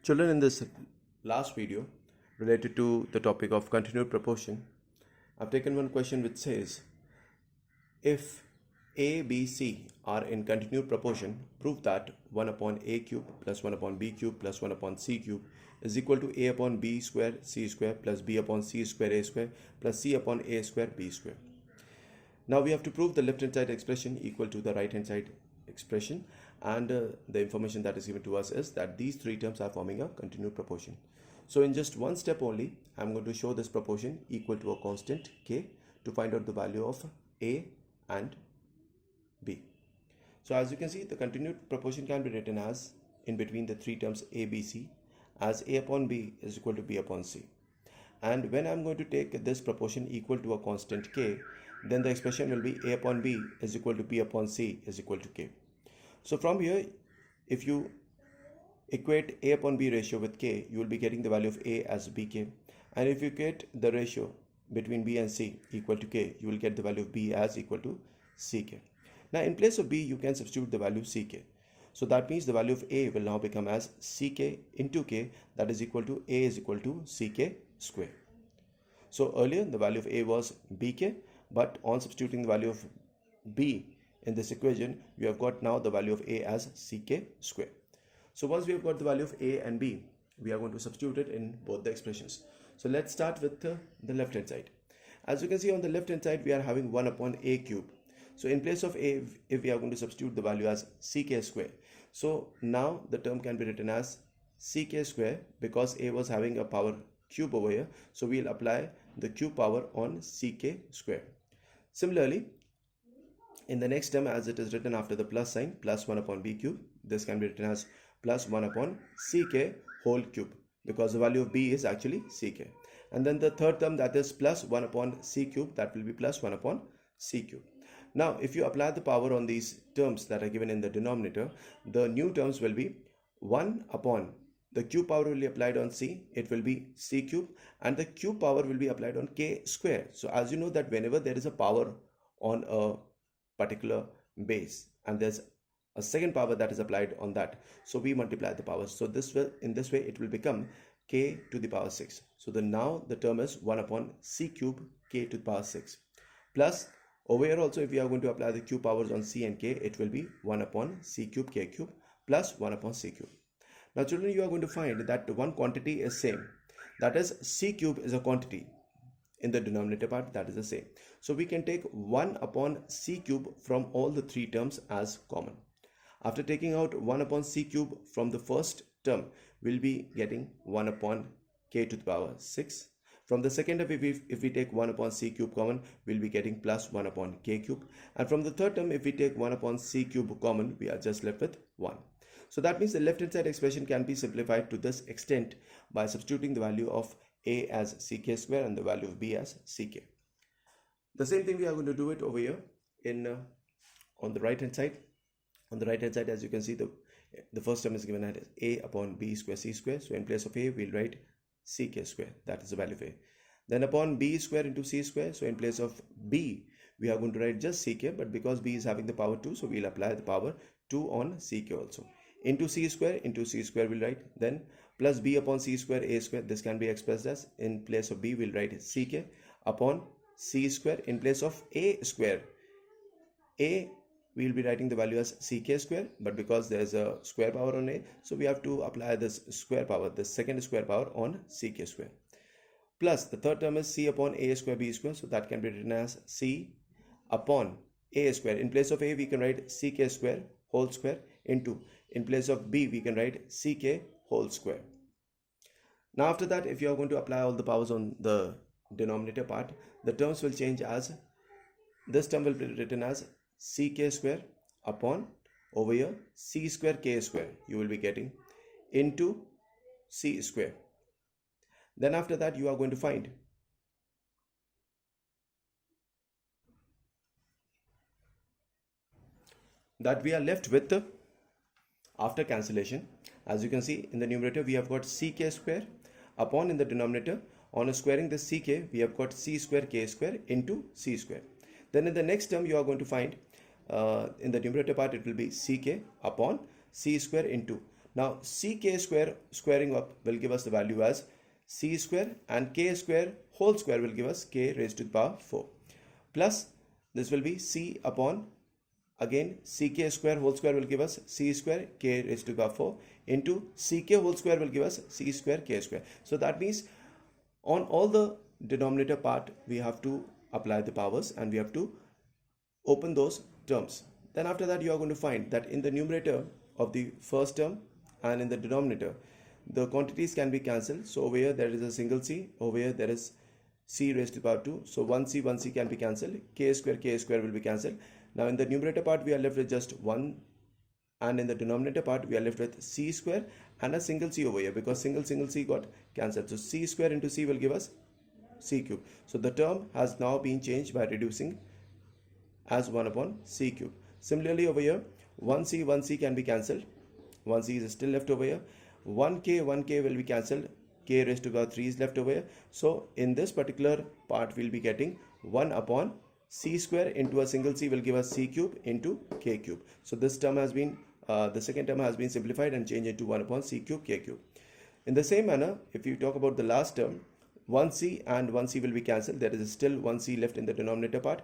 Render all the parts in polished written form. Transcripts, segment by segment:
Children, in this last video related to the topic of continued proportion, I've taken one question which says, if a, b, c are in continued proportion, prove that 1 upon a cube plus 1 upon b cube plus 1 upon c cube is equal to a upon b square c square plus b upon c square a square plus c upon a square b square. Now we have to prove the left hand side expression equal to the right hand side expression, and the information that is given to us is that these three terms are forming a continued proportion. So in just one step only, I'm going to show this proportion equal to a constant k to find out the value of a and b. So as you can see, the continued proportion can be written as, in between the three terms a, b, c, as a upon b is equal to b upon c. And when I'm going to take this proportion equal to a constant k, then the expression will be a upon b is equal to b upon c is equal to k. So from here, if you equate a upon b ratio with k, you will be getting the value of a as bk. And if you get the ratio between b and c equal to k, you will get the value of b as equal to ck. Now in place of b, you can substitute the value of ck. So that means the value of a will now become as ck into k, that is equal to a is equal to ck square. So earlier the value of a was bk, but on substituting the value of b in this equation, we have got now the value of a as ck square. So once we have got the value of a and b, we are going to substitute it in both the expressions. So let's start with the left hand side. As you can see, on the left hand side, we are having 1 upon a cube. So in place of a, if we are going to substitute the value as ck square, so now the term can be written as ck square, because a was having a power cube over here, so we'll apply the cube power on ck square. Similarly, in the next term, as it is written after the plus sign, plus 1 upon b cube, this can be written as plus 1 upon ck whole cube, because the value of b is actually ck. And then the third term, that is plus 1 upon c cube, that will be plus 1 upon c cube. Now if you apply the power on these terms that are given in the denominator, the new terms will be 1 upon the cube power will be applied on c, it will be c cube, and the cube power will be applied on k square. So as you know that whenever there is a power on a particular base and there's a second power that is applied on that, so we multiply the powers. So this will, in this way, it will become k to the power 6. So now the term is 1 upon c cube k to the power 6, plus over here also, if we are going to apply the cube powers on c and k, it will be 1 upon c cube k cube plus 1 upon c cube. Now children, you are going to find that one quantity is same, that is c cube is a quantity in the denominator part, that is the same. So we can take 1 upon c cube from all the three terms as common. After taking out 1 upon c cube from the first term, we'll be getting 1 upon k to the power 6. From the second term, if we take 1 upon c cube common, we'll be getting plus 1 upon k cube. And from the third term, if we take 1 upon c cube common, we are just left with 1. So that means the left hand side expression can be simplified to this extent by substituting the value of a as ck square and the value of b as ck. The same thing we are going to do it over here in on the right hand side. On the right hand side, as you can see, the first term is given as a upon b square c square. So in place of a, we'll write ck square, that is the value of a. Then upon b square into c square, so in place of b, we are going to write just ck, but because b is having the power 2, so we'll apply the power 2 on ck also. Into c square we'll write then plus b upon c square a square. This can be expressed as, in place of b, we'll write ck upon c square. In place of a square, a, we'll be writing the value as ck square, but because there's a square power on a, so we have to apply this square power, the second square power on ck square. Plus the third term is c upon a square b square, so that can be written as c upon a square. In place of a, we can write ck square whole square into, in place of b, we can write ck whole square. Now after that, if you are going to apply all the powers on the denominator part, the terms will change, as this term will be written as ck square upon, over here, c square k square you will be getting, into c square. Then after that, you are going to find that we are left with after cancellation. As you can see, in the numerator we have got ck square upon, in the denominator, on squaring this ck, we have got c square k square into c square. Then in the next term, you are going to find in the numerator part, it will be ck upon c square into. Now ck square squaring up will give us the value as c square, and k square whole square will give us k raised to the power 4, plus this will be c upon, again ck square whole square will give us c square k raised to the power 4 into ck whole square will give us c square k square. So that means on all the denominator part we have to apply the powers and we have to open those terms. Then after that you are going to find that in the numerator of the first term and in the denominator the quantities can be cancelled. So over here there is a single c, over here there is c raised to the power 2, so 1c can be cancelled, k square will be cancelled. Now in the numerator part we are left with just 1, and in the denominator part we are left with c square and a single c over here because single c got cancelled. So c square into c will give us c cube. So the term has now been changed by reducing as 1 upon c cube. Similarly over here 1c can be cancelled, 1c is still left over here, 1k will be cancelled, k raised to the power 3 is left over here. So in this particular part we'll be getting 1 upon c square into a single c will give us c cube into k cube. So this term has been the second term has been simplified and changed into 1 upon c cube k cube. In the same manner, if you talk about the last term, 1c and 1c will be cancelled, there is still 1c left in the denominator part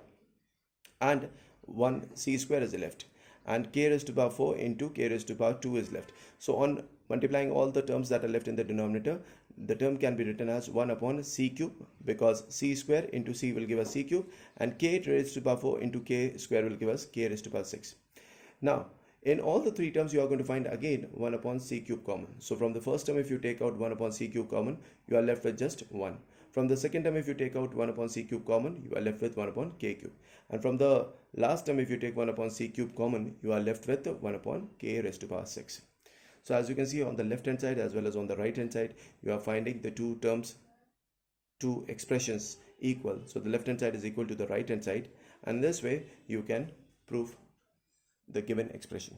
and 1c square is left, and k raised to the power 4 into k raised to the power 2 is left. So on multiplying all the terms that are left in the denominator, the term can be written as 1 upon c cube because c square into c will give us c cube, and k raised to the power 4 into k square will give us k raised to the power 6. Now in all the three terms you are going to find again 1 upon c cube common. So from the first term if you take out 1 upon c cube common, you are left with just 1. From the second term if you take out 1 upon c cube common, you are left with 1 upon k cube. And from the last term if you take 1 upon c cube common, you are left with 1 upon k raised to the power 6. So as you can see on the left hand side as well as on the right hand side, you are finding the two terms, two expressions equal. So the left hand side is equal to the right hand side, and this way you can prove the given expression.